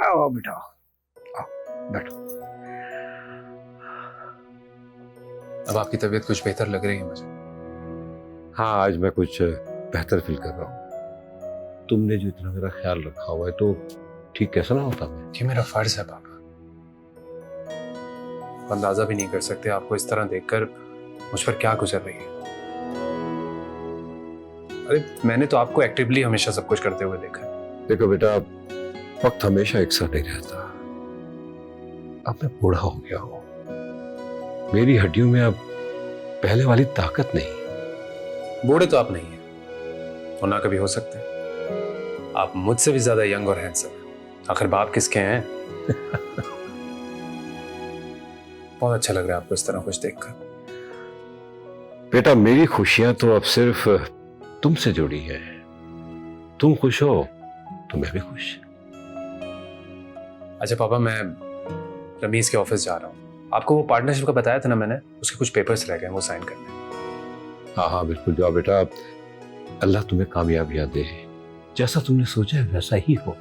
आओ बेटा, आओ बैठो। अब आपकी तबीयत कुछ बेहतर लग रही है मुझे। हाँ, आज मैं कुछ बेहतर फील कर रहा हूँ। तुमने जो इतना मेरा ख्याल रखा हुआ है तो ठीक कैसे ना होता मैं। ये मेरा फर्ज है पापा। अंदाजा भी नहीं कर सकते आपको इस तरह देखकर मुझ पर क्या गुजर रही है। अरे मैंने तो आपको एक्टिवली हमेशा सब कुछ करते हुए देखा है। देखो बेटा, वक्त हमेशा एक साथ नहीं रहता। अब मैं बूढ़ा हो गया हूँ, मेरी हड्डियों में अब पहले वाली ताकत नहीं। बूढ़े तो आप नहीं हैं और ना कभी हो सकते हैं। आप मुझसे भी ज्यादा यंग और हैंडसम हैं। आखिर बाप किसके हैं? बहुत अच्छा लग रहा है आपको इस तरह खुश देखकर। बेटा, मेरी खुशियां तो अब सिर्फ तुमसे जुड़ी है। तुम खुश हो तो मैं भी खुश। अच्छा पापा, मैं रमीज के ऑफिस जा रहा हूँ। आपको वो पार्टनरशिप का बताया था ना मैंने, उसके कुछ पेपर्स रह गए, वो साइन करने। हाँ हाँ बिल्कुल जाओ बेटा, अल्लाह तुम्हें कामयाबियां दे। जैसा तुमने सोचा है वैसा ही हो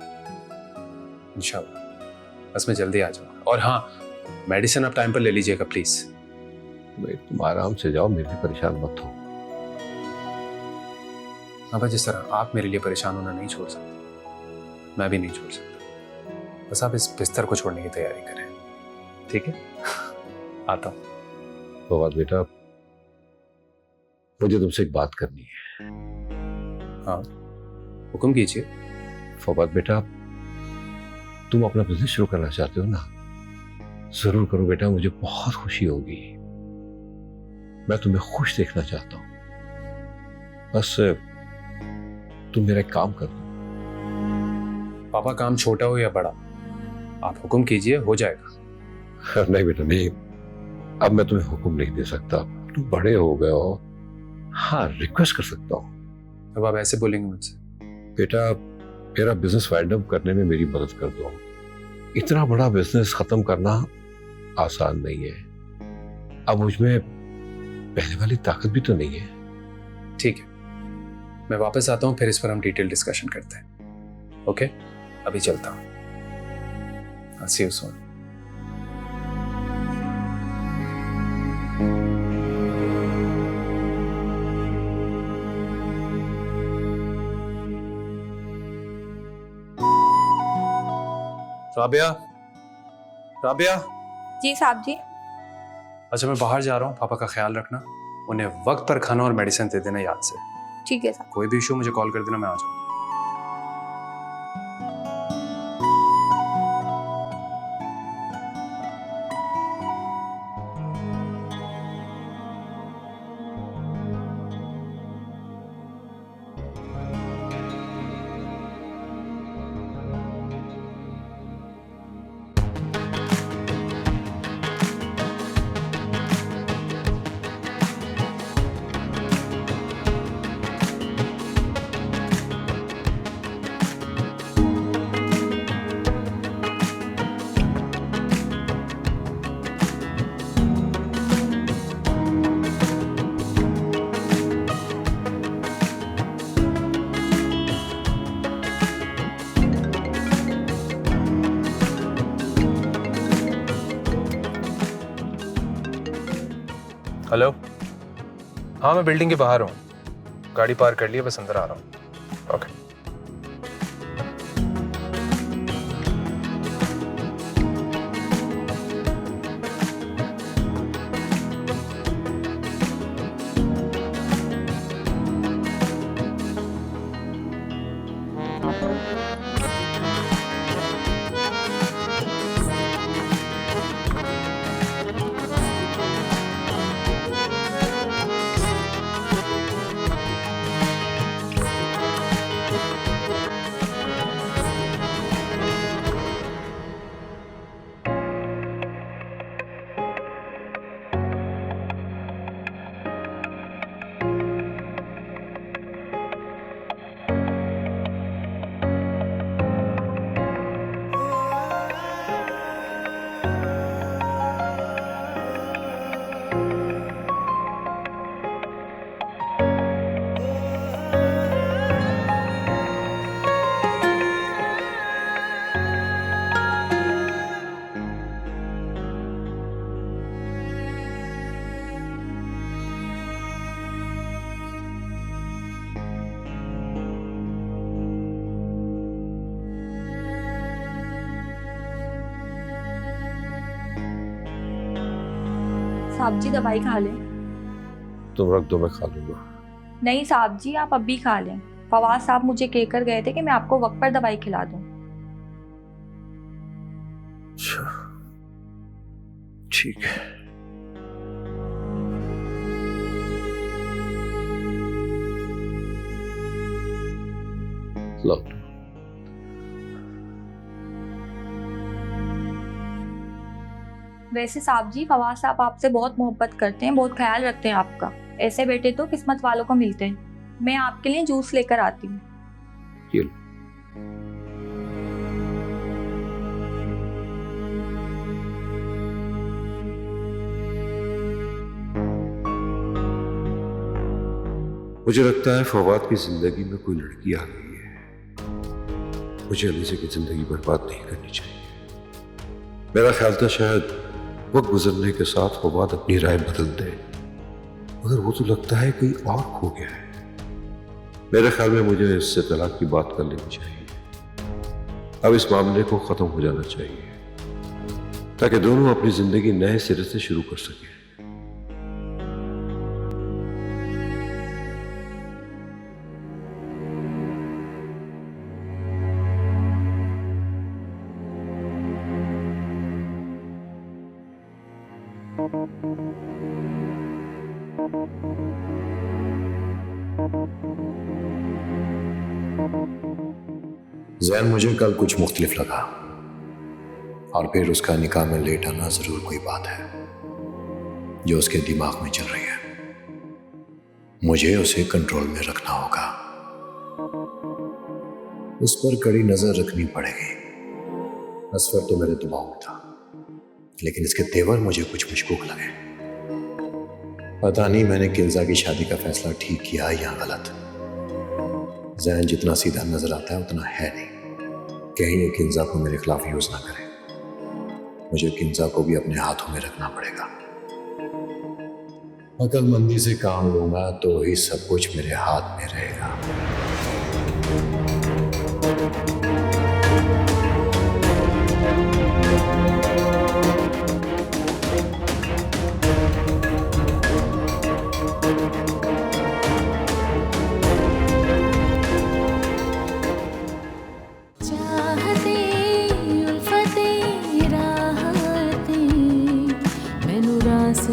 इंशाल्लाह। बस मैं जल्दी आ जाऊंगा। और हाँ, मेडिसिन आप टाइम पर ले लीजिएगा प्लीज। भाई तुम आराम से जाओ, मेरे लिए परेशान मत हो। पापा, जिस तरह आप मेरे लिए परेशान होना नहीं छोड़ सकते, मैं भी नहीं छोड़ सकता। बस आप इस बिस्तर को छोड़ने की तैयारी करें, ठीक है? आता हूँ। तो बात बेटा, मुझे तुमसे एक बात करनी है। हाँ, हुक्म कीजिए। फवाद बेटा, तुम अपना बिजनेस शुरू करना चाहते हो ना? जरूर करो बेटा, मुझे बहुत खुशी होगी। मैं तुम्हें खुश देखना चाहता हूं। बस तुम मेरा एक काम कर दो। पापा, काम छोटा हो या बड़ा, आप हुक्म कीजिए, हो जाएगा। नहीं बेटा नहीं, अब मैं तुम्हें हुक्म नहीं दे सकता, तुम बड़े हो गए हो। हाँ, रिक्वेस्ट कर सकता हूँ। अब आप ऐसे बोलेंगे मुझसे? बेटा, मेरा बिजनेस वाइंड अप करने में मेरी मदद कर दो। इतना बड़ा बिजनेस खत्म करना आसान नहीं है। अब मुझमें पहले वाली ताकत भी तो नहीं है। ठीक है, मैं वापस आता हूँ, फिर इस पर हम डिटेल डिस्कशन करते हैं। ओके, अभी चलता हूँ। I'll see you soon. Rabia, Rabia. जी साहब जी। अच्छा, मैं बाहर जा रहा हूँ, पापा का ख्याल रखना। उन्हें वक्त पर खाना और मेडिसिन दे देना याद से। ठीक है साहब। कोई भी इशू मुझे कॉल कर देना, मैं आ जाऊँगा। हेलो। हाँ, मैं बिल्डिंग के बाहर हूँ, गाड़ी पार्क कर लिया, बस अंदर आ रहा हूँ। ओके। साहब जी दवाई खा लें। तुम रख दो, मैं खा लूंगा। नहीं साहब जी, आप अभी खा लें। फवाद साहब मुझे कहकर गए थे कि मैं आपको वक्त पर दवाई खिला दूं। अच्छा, ठीक है। लो। वैसे साहब जी, फवाद साहब आपसे बहुत मोहब्बत करते हैं, बहुत ख्याल रखते हैं आपका। ऐसे बेटे तो किस्मत वालों को मिलते हैं। मैं आपके लिए जूस लेकर आती हूँ। ये लो। मुझे लगता है फवाद की जिंदगी में कोई लड़की आ गई है। मुझे अलीजा की जिंदगी बर्बाद नहीं करनी चाहिए। मेरा ख्याल था शायद वक्त गुजरने के साथ फवाद अपनी राय बदल दे, मगर वो तो लगता है कहीं और खो गया है। मेरे ख्याल में मुझे इससे तलाक की बात कर लेनी चाहिए। अब इस मामले को खत्म हो जाना चाहिए ताकि दोनों अपनी जिंदगी नए सिरे से शुरू कर सकें। जैन मुझे कल कुछ मुख्तलिफ लगा, और फिर उसका निकाह में लेट आना जरूर कोई बात है जो उसके दिमाग में चल रही है। मुझे उसे कंट्रोल में रखना होगा, उस पर कड़ी नजर रखनी पड़ेगी। असफर तो मेरे दिमाग में था, लेकिन इसके तेवर मुझे कुछ मशकूक लगे। पता नहीं मैंने किंजा की शादी का फैसला ठीक किया या गलत। जैन जितना सीधा नजर आता है उतना है नहीं। कहीं ये किंजा को मेरे खिलाफ यूज ना करे। मुझे किंजा को भी अपने हाथों में रखना पड़ेगा। अकलमंदी से काम लूंगा तो ही सब कुछ मेरे हाथ में रहेगा। मैनू रास